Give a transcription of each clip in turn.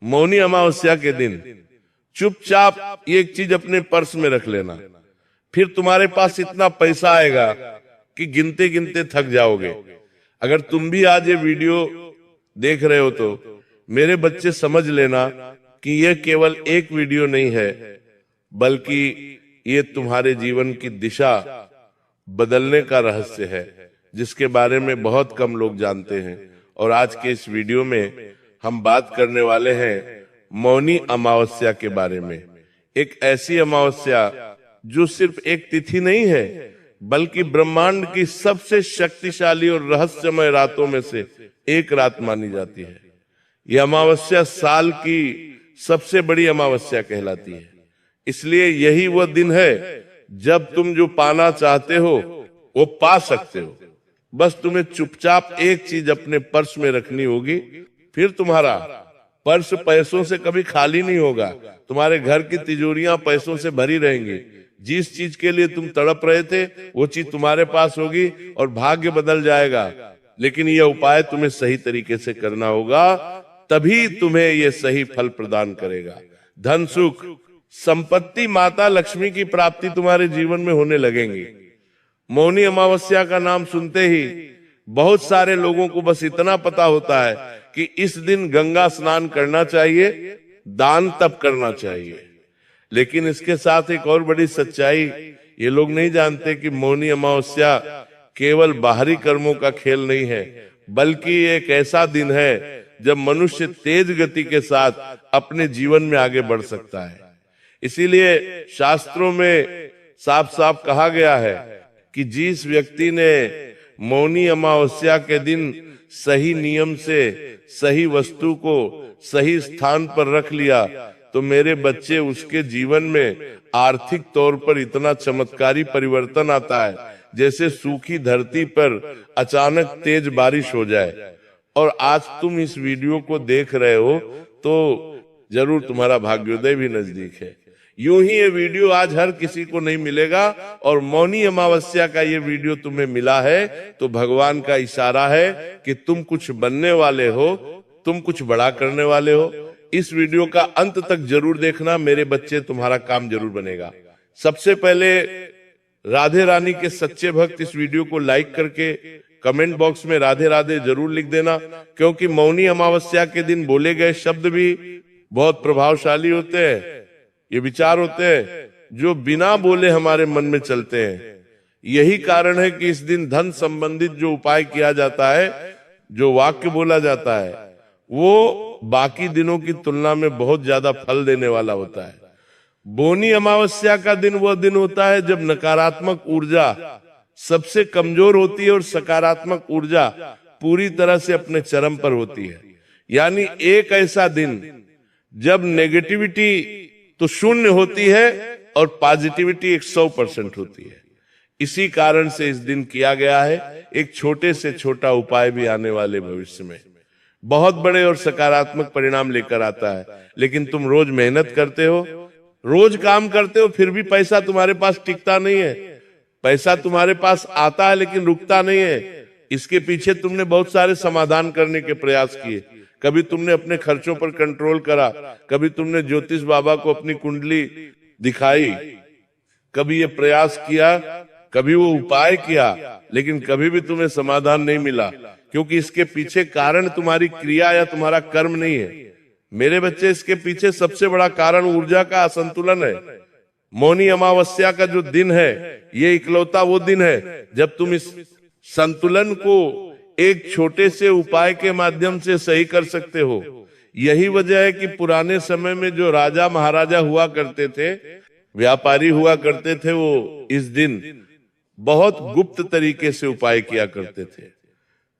मौनी अमावस्या के दिन चुपचाप एक चीज अपने पर्स में रख लेना। फिर तुम्हारे पास इतना पैसा आएगा कि गिनते गिनते थक जाओगे। अगर तुम भी आज ये वीडियो देख रहे हो तो मेरे बच्चे समझ लेना कि ये केवल एक वीडियो नहीं है, बल्कि ये तुम्हारे जीवन की दिशा बदलने का रहस्य है, जिसके बारे में बहुत कम लोग जानते हैं। और आज के इस वीडियो में हम बात करने वाले हैं मौनी अमावस्या के बारे में। एक ऐसी अमावस्या जो सिर्फ एक तिथि नहीं है, बल्कि ब्रह्मांड की सबसे शक्तिशाली और रहस्यमय रातों में से एक रात मानी जाती है। यह अमावस्या साल की सबसे बड़ी अमावस्या कहलाती है। इसलिए यही वह दिन है जब तुम जो पाना चाहते हो वो पा सकते हो। बस तुम्हें चुपचाप एक चीज अपने पर्स में रखनी होगी। फिर तुम्हारा पर्स पैसों से कभी खाली नहीं होगा। तुम्हारे घर की तिजोरियां पैसों से भरी रहेंगी। जिस चीज के लिए तुम तड़प रहे थे वो चीज तुम्हारे पास होगी और भाग्य बदल जाएगा। लेकिन यह उपाय तुम्हें सही तरीके से करना होगा, तभी तुम्हें यह सही फल प्रदान करेगा। धन, सुख, संपत्ति, माता लक्ष्मी की प्राप्ति तुम्हारे जीवन में होने लगेंगी। मौनी अमावस्या का नाम सुनते ही बहुत सारे लोगों को बस इतना पता होता है कि इस दिन गंगा स्नान करना चाहिए, दान तप करना चाहिए। लेकिन इसके साथ एक और बड़ी सच्चाई ये लोग नहीं जानते कि मौनी अमावस्या केवल बाहरी कर्मों का खेल नहीं है, बल्कि एक ऐसा दिन है जब मनुष्य तेज गति के साथ अपने जीवन में आगे बढ़ सकता है। इसीलिए शास्त्रों में साफ साफ कहा गया है कि जिस व्यक्ति ने मौनी अमावस्या के दिन सही नियम से सही वस्तु को सही स्थान पर रख लिया तो मेरे बच्चे उसके जीवन में आर्थिक तौर पर इतना चमत्कारी परिवर्तन आता है जैसे सूखी धरती पर अचानक तेज बारिश हो जाए। और आज तुम इस वीडियो को देख रहे हो तो जरूर तुम्हारा भाग्योदय भी नजदीक है। यूं ही ये वीडियो आज हर किसी को नहीं मिलेगा, और मौनी अमावस्या का ये वीडियो तुम्हें मिला है तो भगवान का इशारा है कि तुम कुछ बनने वाले हो, तुम कुछ बड़ा करने वाले हो। इस वीडियो का अंत तक जरूर देखना मेरे बच्चे, तुम्हारा काम जरूर बनेगा। सबसे पहले राधे रानी के सच्चे भक्त इस वीडियो को लाइक करके कमेंट बॉक्स में राधे राधे जरूर लिख देना, क्योंकि मौनी अमावस्या के दिन बोले गए शब्द भी बहुत प्रभावशाली होते हैं। ये विचार होते हैं जो बिना बोले हमारे मन में चलते हैं। यही कारण है कि इस दिन धन संबंधित जो उपाय किया जाता है, जो वाक्य बोला जाता है, वो बाकी दिनों की तुलना में बहुत ज्यादा फल देने वाला होता है। मौनी अमावस्या का दिन वह दिन होता है जब नकारात्मक ऊर्जा सबसे कमजोर होती है और सकारात्मक ऊर्जा पूरी तरह से अपने चरम पर होती है। यानी एक ऐसा दिन जब नेगेटिविटी तो शून्य होती है और पॉजिटिविटी 100% होती है। इसी कारण से इस दिन किया गया है। एक छोटे से छोटा उपाय भी आने वाले भविष्य में बहुत बड़े और सकारात्मक परिणाम लेकर आता है। लेकिन तुम रोज मेहनत करते हो, रोज काम करते हो, फिर भी पैसा तुम्हारे पास टिकता नहीं है। पैसा तुम्हारे पास आता है लेकिन रुकता नहीं है। इसके पीछे तुमने बहुत सारे समाधान करने के प्रयास किए। कभी तुमने अपने खर्चों पर कंट्रोल करा, कभी तुमने ज्योतिष बाबा को अपनी कुंडली दिखाई, कभी ये प्रयास किया, कभी वो उपाय किया, लेकिन कभी भी तुम्हें समाधान नहीं मिला, क्योंकि इसके पीछे कारण तुम्हारी क्रिया या तुम्हारा कर्म नहीं है। मेरे बच्चे, इसके पीछे सबसे बड़ा कारण ऊर्जा का असंतुलन है। मौनी अमावस्या का जो दिन है, ये इकलौता वो दिन है जब तुम इस संतुलन को एक छोटे से उपाय के माध्यम से सही कर सकते हो। यही वजह है कि पुराने समय में जो राजा महाराजा हुआ करते थे, व्यापारी हुआ करते थे, वो इस दिन बहुत गुप्त तरीके से उपाय किया करते थे।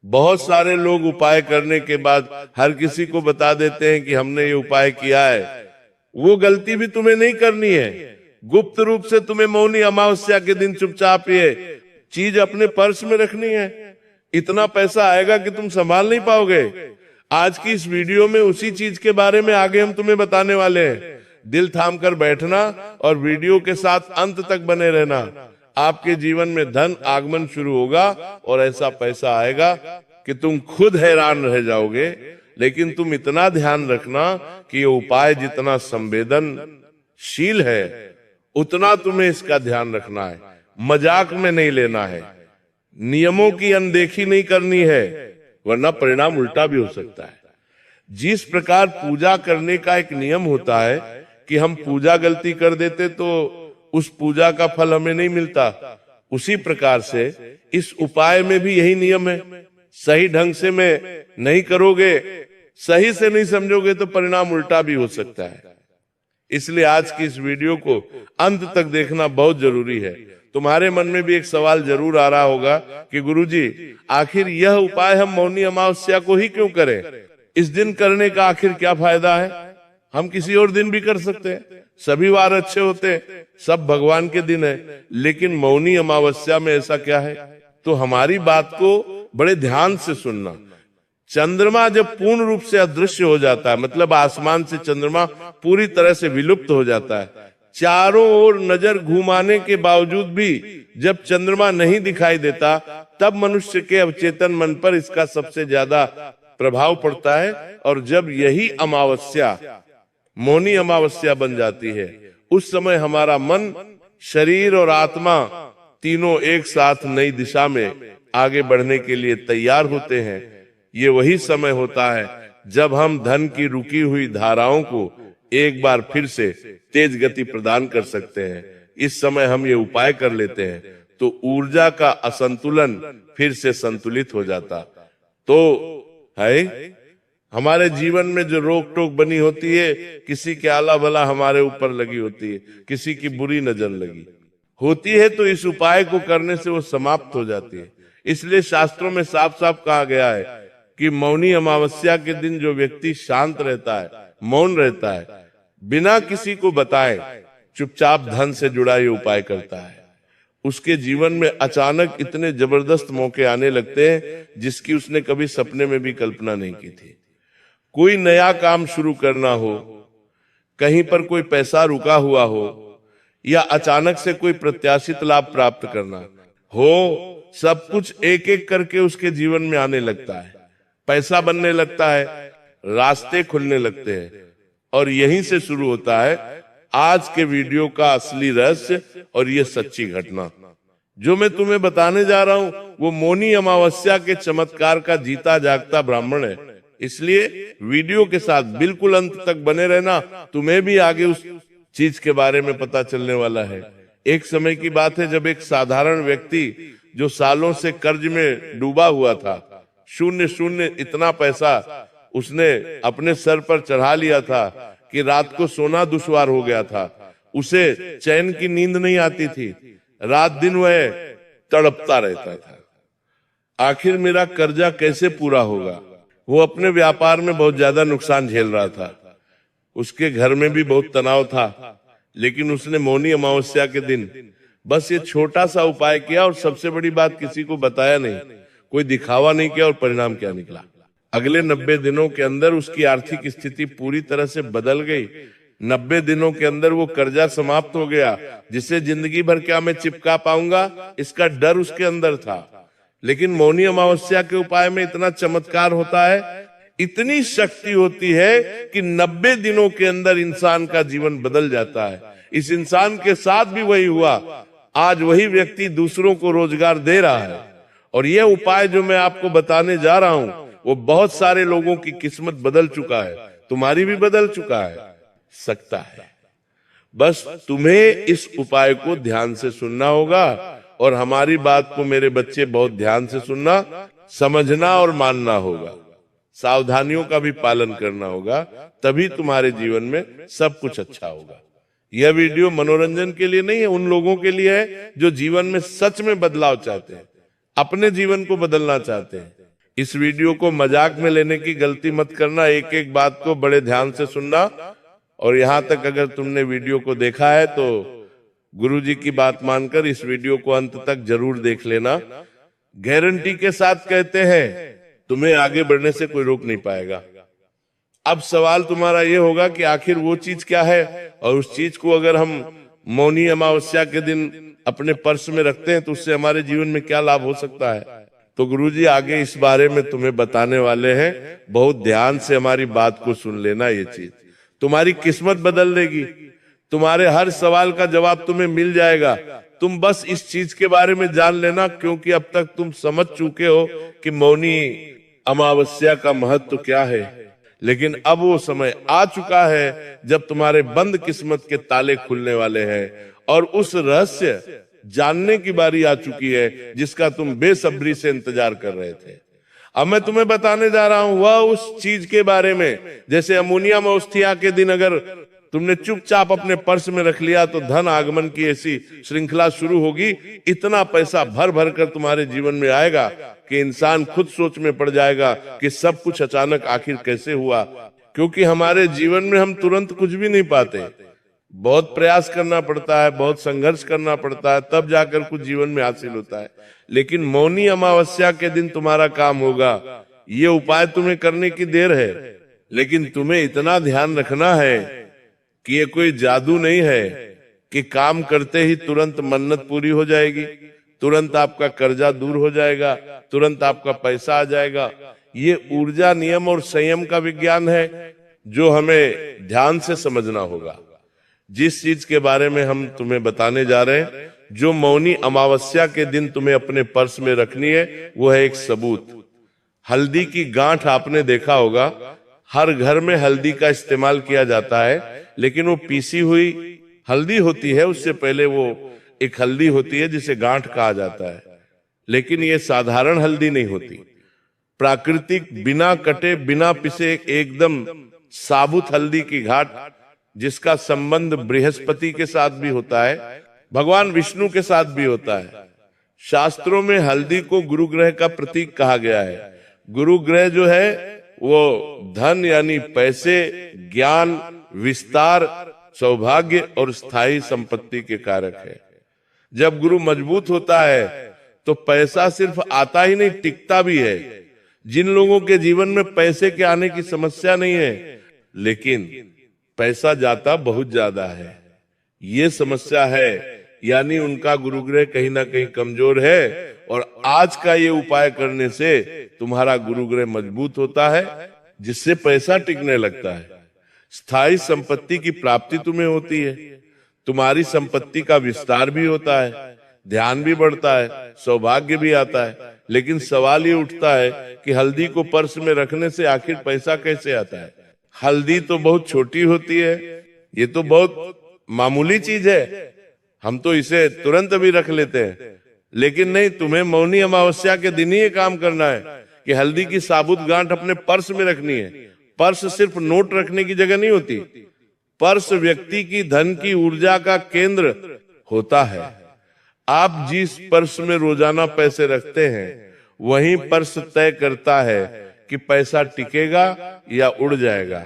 बहुत सारे लोग उपाय करने के बाद हर किसी को बता देते हैं कि हमने ये उपाय किया है। वो गलती भी तुम्हें नहीं करनी है। गुप्त रूप से तुम्हें मौनी अमावस्या के दिन चुपचाप ये चीज अपने पर्स में रखनी है। इतना पैसा आएगा कि तुम संभाल नहीं पाओगे। आज की इस वीडियो में उसी चीज के बारे में आगे हम तुम्हें बताने वाले हैं। दिल थाम कर बैठना और वीडियो के साथ अंत तक बने रहना। आपके जीवन में धन आगमन शुरू होगा और ऐसा पैसा आएगा कि तुम खुद हैरान रह जाओगे। लेकिन तुम इतना ध्यान रखना कि ये उपाय जितना संवेदनशील है उतना तुम्हें इसका ध्यान रखना है, मजाक में नहीं लेना है, नियमों की अनदेखी नहीं करनी है, वरना परिणाम उल्टा भी हो सकता है। जिस प्रकार पूजा करने का एक नियम होता है कि हम पूजा गलती कर देते तो उस पूजा का फल हमें नहीं मिलता, उसी प्रकार से इस उपाय में भी यही नियम है। सही ढंग से में नहीं करोगे, सही से नहीं समझोगे तो परिणाम उल्टा भी हो सकता है। इसलिए आज की इस वीडियो को अंत तक देखना बहुत जरूरी है। तुम्हारे मन में भी एक सवाल जरूर आ रहा होगा कि गुरुजी आखिर यह उपाय हम मौनी अमावस्या को ही क्यों करें, इस दिन करने का आखिर क्या फायदा है? हम किसी और दिन भी कर सकते हैं, सभी वार अच्छे होते हैं, सब भगवान के दिन है, लेकिन मौनी अमावस्या में ऐसा क्या है? तो हमारी बात को बड़े ध्यान से सुनना। चंद्रमा जब पूर्ण रूप से अदृश्य हो जाता है, मतलब आसमान से चंद्रमा पूरी तरह से विलुप्त हो जाता है, चारों ओर नजर घुमाने के बावजूद भी जब चंद्रमा नहीं दिखाई देता, तब मनुष्य के अवचेतन मन पर इसका सबसे ज्यादा प्रभाव पड़ता है। और जब यही अमावस्या मौनी अमावस्या बन जाती है, उस समय हमारा मन, शरीर और आत्मा तीनों एक साथ नई दिशा में आगे बढ़ने के लिए तैयार होते हैं। ये वही समय होता है जब हम धन की रुकी हुई धाराओं को एक बार फिर से तेज गति प्रदान कर सकते हैं। इस समय हम ये उपाय कर लेते हैं तो ऊर्जा का असंतुलन फिर से संतुलित हो जाता। तो है हमारे जीवन में जो रोक टोक बनी होती है, किसी के आला भला हमारे ऊपर लगी होती है, किसी की बुरी नजर लगी होती है, तो इस उपाय को करने से वो समाप्त हो जाती है। इसलिए शास्त्रों में साफ साफ कहा गया है कि मौनी अमावस्या के दिन जो व्यक्ति शांत रहता है, मौन रहता है, बिना किसी को बताए चुपचाप धन से जुड़ा ये उपाय करता है, उसके जीवन में अचानक इतने जबरदस्त मौके आने लगते हैं जिसकी उसने कभी सपने में भी कल्पना नहीं की थी। कोई नया काम शुरू करना हो, कहीं पर कोई पैसा रुका हुआ हो, या अचानक से कोई प्रत्याशित लाभ प्राप्त करना हो, सब कुछ एक एक करके उसके जीवन में आने लगता है, पैसा बनने लगता है, रास्ते खुलने लगते हैं। और यहीं से शुरू होता है आज के वीडियो का असली रहस्य और ये सच्ची घटना। जो मैं तुम्हें बताने जा रहा हूं वो मौनी अमावस्या के चमत्कार का जीता जागता ब्राह्मण है। इसलिए वीडियो के साथ बिल्कुल अंत तक बने रहना, तुम्हें भी आगे उस चीज के बारे में पता चलने वाला है। एक समय की बात है जब एक साधारण व्यक्ति जो सालों से कर्ज में डूबा हुआ था, शून्य शून्य इतना पैसा उसने अपने सर पर चढ़ा लिया था कि रात को सोना दुश्वार हो गया था, उसे चैन की नींद नहीं आती थी, रात दिन वह तड़पता रहता था। आखिर मेरा कर्जा कैसे पूरा होगा? वो अपने व्यापार में बहुत ज्यादा नुकसान झेल रहा था, उसके घर में भी बहुत तनाव था, लेकिन उसने मौनी अमावस्या के दिन बस ये छोटा सा उपाय किया और सबसे बड़ी बात किसी को बताया नहीं, कोई दिखावा नहीं किया। और परिणाम क्या निकला? अगले 90 दिनों के अंदर उसकी आर्थिक स्थिति पूरी तरह से बदल गई। 90 दिनों के अंदर वो कर्जा समाप्त हो गया, जिसे जिंदगी भर क्या मैं चिपका पाऊंगा, इसका डर उसके अंदर था। लेकिन मौनी अमावस्या के उपाय में इतना चमत्कार होता है, इतनी शक्ति होती है कि 90 दिनों के अंदर इंसान का जीवन बदल जाता है। इस इंसान के साथ भी वही हुआ। आज वही व्यक्ति दूसरों को रोजगार दे रहा है। और यह उपाय जो मैं आपको बताने जा रहा हूं वो बहुत सारे लोगों की किस्मत बदल चुका है, तुम्हारी भी बदल चुका है, सकता है। बस तुम्हें इस उपाय को ध्यान से सुनना होगा और हमारी बात को मेरे बच्चे बहुत ध्यान से सुनना, समझना और मानना होगा। सावधानियों का भी पालन करना होगा, तभी तुम्हारे जीवन में सब कुछ अच्छा होगा। यह वीडियो मनोरंजन के लिए नहीं है, उन लोगों के लिए है जो जीवन में सच में बदलाव चाहते हैं, अपने जीवन को बदलना चाहते हैं। इस वीडियो को मजाक में लेने की गलती मत करना, एक एक बात को बड़े ध्यान से सुनना। और यहां तक अगर तुमने वीडियो को देखा है तो गुरुजी की बात मानकर इस वीडियो को अंत तक जरूर देख लेना। गारंटी के साथ कहते हैं तुम्हें आगे बढ़ने से कोई रोक नहीं पाएगा। अब सवाल तुम्हारा ये होगा कि आखिर वो चीज क्या है, और उस चीज को अगर हम मौनी अमावस्या के दिन अपने पर्स में रखते हैं तो उससे हमारे जीवन में क्या लाभ हो सकता है। तो गुरुजी आगे इस बारे में तुम्हें बताने वाले हैं, बहुत ध्यान से हमारी बात को सुन लेना। ये चीज तुम्हारी किस्मत बदल देगी, तुम्हारे हर सवाल का जवाब तुम्हें मिल जाएगा। तुम बस इस चीज के बारे में जान लेना, क्योंकि अब तक तुम समझ चुके हो कि मौनी अमावस्या का महत्व क्या है। लेकिन अब वो समय आ चुका है जब तुम्हारे बंद किस्मत के ताले खुलने वाले हैं और उस रहस्य जानने की बारी आ चुकी है जिसका तुम बेसब्री से इंतजार कर रहे थे। अब मैं तुम्हें बताने जा रहा हूं वह उस चीज के बारे में, जैसे अमोनिया अमावस्या के दिन अगर तुमने चुपचाप अपने पर्स में रख लिया तो धन आगमन की ऐसी श्रृंखला शुरू होगी, इतना पैसा भर भर कर तुम्हारे जीवन में आएगा कि इंसान खुद सोच में पड़ जाएगा कि सब कुछ अचानक आखिर कैसे हुआ। क्योंकि हमारे जीवन में हम तुरंत कुछ भी नहीं पाते, बहुत प्रयास करना पड़ता है, बहुत संघर्ष करना पड़ता है, तब जाकर कुछ जीवन में हासिल होता है। लेकिन मौनी अमावस्या के दिन तुम्हारा काम होगा। ये उपाय तुम्हें करने की देर है, लेकिन तुम्हें इतना ध्यान रखना है कि ये कोई जादू नहीं है कि काम करते ही तुरंत मन्नत पूरी हो जाएगी, तुरंत आपका कर्जा दूर हो जाएगा, तुरंत आपका पैसा आ जाएगा। ये ऊर्जा, नियम और संयम का विज्ञान है जो हमें ध्यान से समझना होगा। जिस चीज के बारे में हम तुम्हें बताने जा रहे हैं, जो मौनी अमावस्या के दिन तुम्हें अपने पर्स में रखनी है, वो है एक सबूत। हल्दी की गांठ आपने देखा होगा, हर घर में हल्दी का इस्तेमाल किया जाता है, लेकिन वो पीसी हुई हल्दी होती है। उससे पहले वो एक हल्दी होती है जिसे गांठ कहा जाता है, लेकिन ये साधारण हल्दी नहीं होती। प्राकृतिक, बिना कटे, बिना पिसे, एकदम साबुत हल्दी की घाट, जिसका संबंध बृहस्पति के साथ भी होता है, भगवान विष्णु के साथ भी होता है। शास्त्रों में हल्दी को गुरु ग्रह का प्रतीक कहा गया है। गुरु ग्रह जो है वो धन यानी पैसे, ज्ञान, विस्तार, सौभाग्य और स्थायी संपत्ति के कारक है। जब गुरु मजबूत होता है तो पैसा सिर्फ आता ही नहीं, टिकता भी है। जिन लोगों के जीवन में पैसे के आने की समस्या नहीं है, लेकिन पैसा जाता बहुत ज्यादा है, ये समस्या है, यानी उनका गुरुग्रह कहीं ना कहीं कमजोर है। और आज का ये उपाय करने से तुम्हारा गुरुग्रह मजबूत होता है, जिससे पैसा टिकने लगता है। स्थायी संपत्ति की प्राप्ति तुम्हें होती है, तुम्हारी संपत्ति का विस्तार भी होता है, ध्यान भी बढ़ता है, सौभाग्य भी आता है। लेकिन सवाल ये उठता है कि हल्दी को पर्स में रखने से आखिर पैसा कैसे आता है? हल्दी तो बहुत छोटी होती है, ये तो बहुत मामूली चीज है, हम तो इसे तुरंत भी रख लेते हैं। लेकिन नहीं, तुम्हें मौनी अमावस्या के दिन ही ये काम करना है कि हल्दी की साबुत गांठ अपने पर्स में रखनी है। पर्स सिर्फ नोट रखने की जगह नहीं होती, पर्स व्यक्ति की धन की ऊर्जा का केंद्र होता है। आप जिस पर्स में रोजाना पैसे रखते हैं, वही पर्स तय करता है कि पैसा टिकेगा या उड़ जाएगा।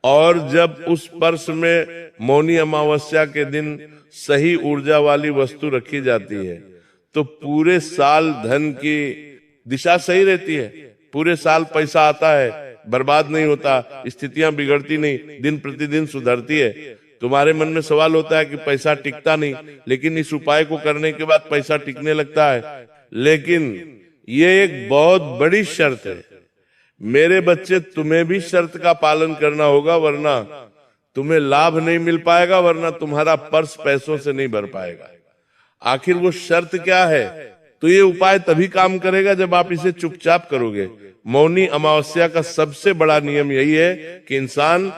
और जब उस पर्स में मौनी अमावस्या के दिन सही ऊर्जा वाली वस्तु रखी जाती है, तो पूरे साल धन की दिशा सही रहती है। पूरे साल पैसा आता है, बर्बाद नहीं होता, स्थितियां बिगड़ती नहीं, दिन प्रतिदिन सुधरती है। तुम्हारे मन में सवाल होता है कि पैसा टिकता नहीं, लेकिन इस उपाय को करने के बाद पैसा टिकने लगता है। लेकिन ये एक बहुत बड़ी शर्त है मेरे बच्चे, तुम्हें भी शर्त का पालन करना होगा, वरना तुम्हें लाभ नहीं मिल पाएगा, वरना तुम्हारा पर्स पैसों से नहीं भर पाएगा। आखिर वो शर्त क्या है? तो ये उपाय तभी काम करेगा जब आप इसे चुपचाप करोगे। मौनी अमावस्या का सबसे बड़ा नियम यही है कि इंसान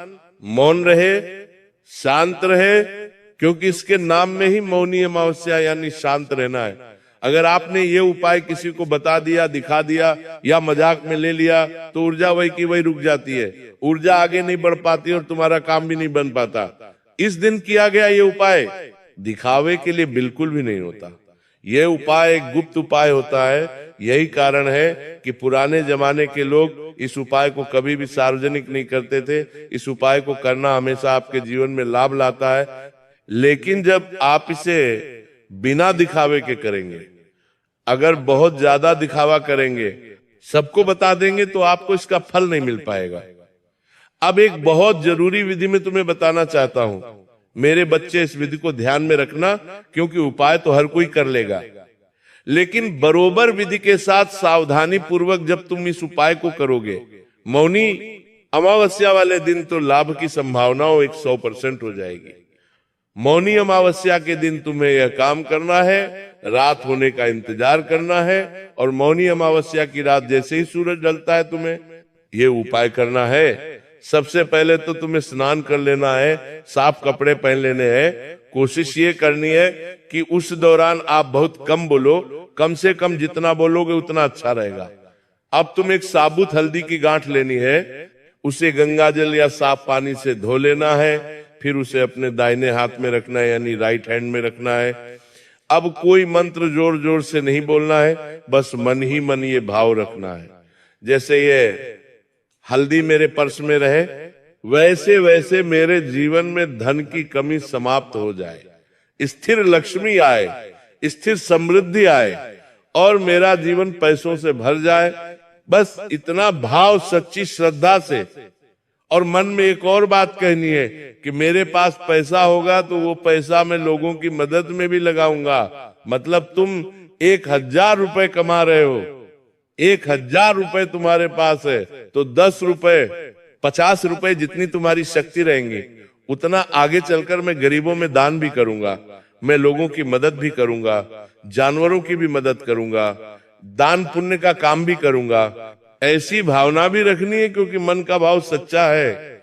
मौन रहे, शांत रहे, क्योंकि इसके नाम में ही मौनी अमावस्या यानी शांत रहना है। अगर आपने ये उपाय किसी को बता दिया, दिखा दिया या मजाक में ले लिया, तो ऊर्जा वही की वही रुक जाती है, ऊर्जा आगे नहीं बढ़ पाती और तुम्हारा काम भी नहीं बन पाता। इस दिन किया गया ये उपाय दिखावे के लिए बिल्कुल भी नहीं होता। ये उपाय एक गुप्त उपाय होता है। यही कारण है कि पुराने जमाने के लोग इस उपाय को कभी भी सार्वजनिक नहीं करते थे। इस उपाय को करना हमेशा आपके जीवन में लाभ लाता है। लेकिन जब आप इसे बिना दिखावे के करेंगे, अगर बहुत ज्यादा दिखावा करेंगे, सबको बता देंगे, तो आपको इसका फल नहीं मिल पाएगा। अब एक बहुत जरूरी विधि में तुम्हें बताना चाहता हूं। मेरे बच्चे, इस विधि को ध्यान में रखना, क्योंकि उपाय तो हर कोई कर लेगा, लेकिन बरोबर विधि के साथ सावधानी पूर्वक जब तुम इस उपाय को करोगे, मौनी अमावस्या वाले दिन तो लाभ की संभावना 100% हो जाएगी। मौनी अमावस्या के दिन तुम्हें यह काम करना है, रात होने का इंतजार करना है, और मौनी अमावस्या की रात जैसे ही सूरज ढलता है तुम्हें ये उपाय करना है। सबसे पहले तो तुम्हें स्नान कर लेना है, साफ कपड़े पहन लेने हैं। कोशिश ये करनी है कि उस दौरान आप बहुत कम बोलो, कम से कम जितना बोलोगे उतना अच्छा रहेगा। अब तुम एक साबुत हल्दी की गांठ लेनी है, उसे गंगा जल या साफ पानी से धो लेना है, फिर उसे अपने दाहिने हाथ में रखना है, यानी राइट हैंड में रखना है। अब कोई मंत्र जोर जोर से नहीं बोलना है, बस मन ही मन ये भाव रखना है, जैसे ये हल्दी मेरे पर्स में रहे वैसे वैसे मेरे जीवन में धन की कमी समाप्त हो जाए, स्थिर लक्ष्मी आए, स्थिर समृद्धि आए और मेरा जीवन पैसों से भर जाए। बस इतना भाव सच्ची श्रद्धा से। और मन में एक और बात कहनी है कि मेरे पास पैसा होगा तो वो पैसा मैं लोगों की मदद में भी लगाऊंगा। मतलब तुम 1000 रुपए कमा रहे हो, 1000 रुपए तुम्हारे पास है, तो 10 रुपए 50 रुपए जितनी तुम्हारी शक्ति रहेंगी उतना आगे चलकर मैं गरीबों में दान भी करूंगा, मैं लोगों की मदद भी करूंगा, जानवरों की भी मदद करूंगा, दान पुण्य का काम भी करूंगा। ऐसी भावना भी रखनी है, क्योंकि मन का भाव सच्चा है।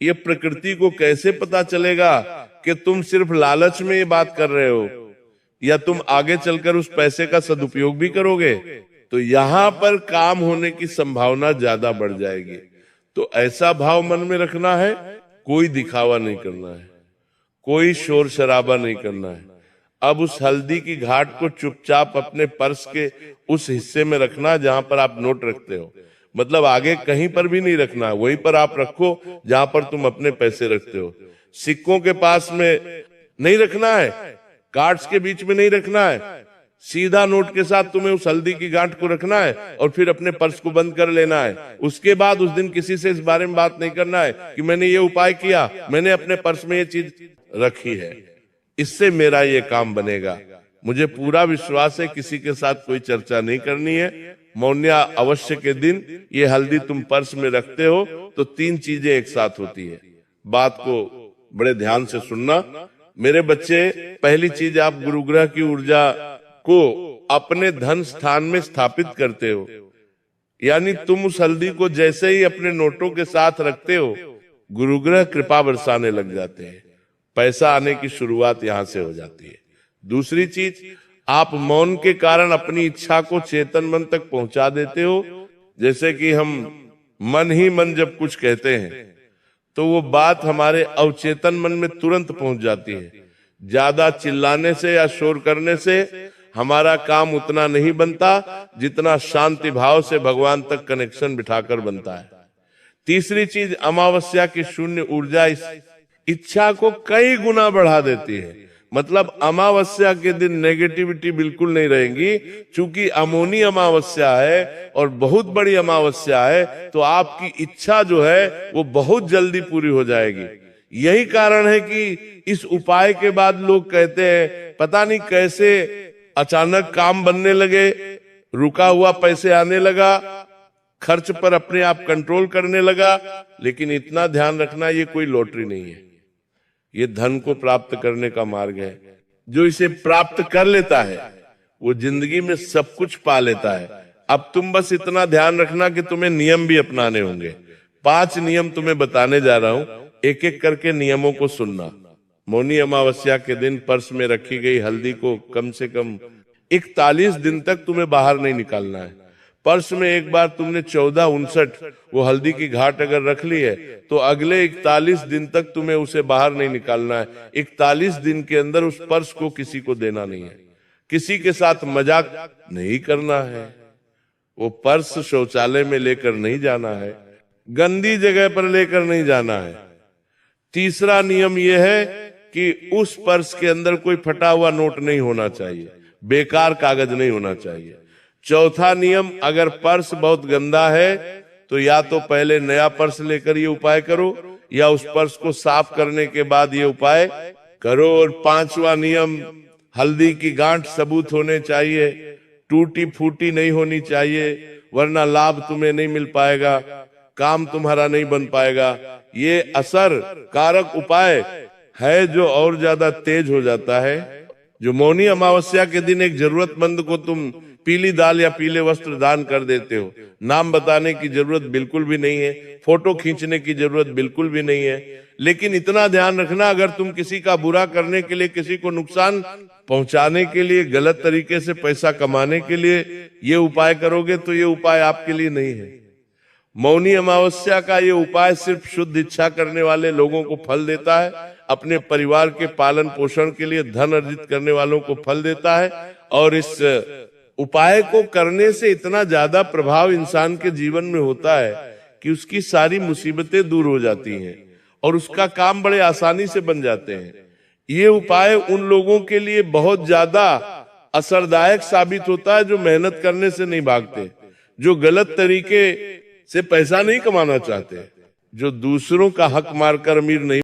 ये प्रकृति को कैसे पता चलेगा कि तुम सिर्फ लालच में ये बात कर रहे हो या तुम आगे चलकर उस पैसे का सदुपयोग भी करोगे? तो यहाँ पर काम होने की संभावना ज्यादा बढ़ जाएगी। तो ऐसा भाव मन में रखना है, कोई दिखावा नहीं करना है, कोई शोर शराबा नहीं करना है। अब उस हल्दी की घाट को चुपचाप अपने पर्स के उस हिस्से में रखना जहां पर आप नोट रखते हो। मतलब आगे कहीं पर भी नहीं रखना है, वहीं पर आप रखो जहां पर तुम अपने पैसे रखते हो। सिक्कों के पास में नहीं रखना है, कार्ड्स के बीच में नहीं रखना है, सीधा नोट के साथ तुम्हें उस हल्दी की गांठ को रखना है और फिर अपने पर्स को बंद कर लेना है। उसके बाद उस दिन किसी से इस बारे में बात नहीं करना है कि मैंने ये उपाय किया, मैंने अपने पर्स में ये चीज रखी है, इससे मेरा ये काम बनेगा। मुझे पूरा विश्वास है किसी के साथ कोई चर्चा नहीं करनी है। मौन्या अवश्य के दिन ये हल्दी तुम पर्स में रखते हो तो 3 चीजें एक साथ होती है। बात को बड़े ध्यान से सुनना मेरे बच्चे। पहली चीज, आप गुरुग्रह की ऊर्जा को अपने धन स्थान में स्थापित करते हो, यानी तुम उस हल्दी को जैसे ही अपने नोटों के साथ रखते हो गुरुग्रह कृपा बरसाने लग जाते हैं, पैसा आने की शुरुआत यहां से हो जाती है। दूसरी चीज, आप मौन के कारण अपनी इच्छा को चेतन मन तक पहुंचा देते हो। जैसे कि हम मन ही मन जब कुछ कहते हैं तो वो बात हमारे अवचेतन मन में तुरंत पहुंच जाती है। ज्यादा चिल्लाने से या शोर करने से हमारा काम उतना नहीं बनता जितना शांति भाव से भगवान तक कनेक्शन बिठाकर बनता है। तीसरी चीज, अमावस्या की शून्य ऊर्जा इस इच्छा को कई गुना बढ़ा देती है। मतलब अमावस्या के दिन नेगेटिविटी बिल्कुल नहीं रहेगी, क्योंकि अमोनी अमावस्या है और बहुत बड़ी अमावस्या है, तो आपकी इच्छा जो है वो बहुत जल्दी पूरी हो जाएगी। यही कारण है कि इस उपाय के बाद लोग कहते हैं पता नहीं कैसे अचानक काम बनने लगे, रुका हुआ पैसे आने लगा, खर्च पर अपने आप कंट्रोल करने लगा। लेकिन इतना ध्यान रखना, ये कोई लॉटरी नहीं है, ये धन को प्राप्त करने का मार्ग है। जो इसे प्राप्त कर लेता है वो जिंदगी में सब कुछ पा लेता है। अब तुम बस इतना ध्यान रखना कि तुम्हें नियम भी अपनाने होंगे। 5 नियम तुम्हें बताने जा रहा हूं, एक एक करके नियमों को सुनना। मौनी अमावस्या के दिन पर्स में रखी गई हल्दी को कम से कम 41 दिन तक तुम्हें बाहर नहीं निकालना है। पर्स में एक बार तुमने 1459 वो हल्दी की घाट अगर रख ली है तो अगले 41 दिन तक तुम्हें उसे बाहर नहीं निकालना है। 41 दिन के अंदर उस पर्स को किसी को देना नहीं है, किसी के साथ मजाक नहीं करना है, वो पर्स शौचालय में लेकर नहीं जाना है, गंदी जगह पर लेकर नहीं जाना है। तीसरा नियम यह है कि उस पर्स के अंदर कोई फटा हुआ नोट नहीं होना चाहिए, बेकार कागज नहीं होना चाहिए। चौथा नियम, अगर पर्स बहुत गंदा है तो या तो पहले नया पर्स लेकर ये उपाय करो या उस पर्स को साफ करने के बाद ये उपाय करो। और 5वां नियम, हल्दी की गांठ सबूत होने चाहिए। टूटी फूटी नहीं होनी चाहिए, वरना लाभ तुम्हें नहीं मिल पाएगा, काम तुम्हारा नहीं बन पाएगा। ये असर कारक उपाय है जो और ज्यादा तेज हो जाता है। जो मौनी अमावस्या के दिन एक जरूरतमंद को तुम पीली दाल या पीले वस्त्र दान कर देते हो, नाम बताने की जरूरत बिल्कुल भी नहीं है, फोटो खींचने की जरूरत बिल्कुल भी नहीं है। लेकिन इतना ध्यान रखना, अगर तुम किसी का बुरा करने के लिए, किसी को नुकसान पहुंचाने के लिए, गलत तरीके से पैसा कमाने के लिए ये उपाय करोगे तो ये उपाय आपके लिए नहीं है। मौनी अमावस्या का ये उपाय सिर्फ शुद्ध इच्छा करने वाले लोगों को फल देता है, अपने परिवार के पालन पोषण के लिए धन अर्जित करने वालों को फल देता है। और इस उपाय को करने से इतना ज्यादा प्रभाव इंसान के जीवन में होता है कि उसकी सारी मुसीबतें दूर हो जाती हैं और उसका काम बड़े आसानी से बन जाते हैं। ये उपाय उन लोगों के लिए बहुत ज्यादा असरदायक साबित होता है जो मेहनत करने से नहीं भागते, जो गलत तरीके से पैसा नहीं कमाना चाहते, जो दूसरों का हक मारकर अमीर नहीं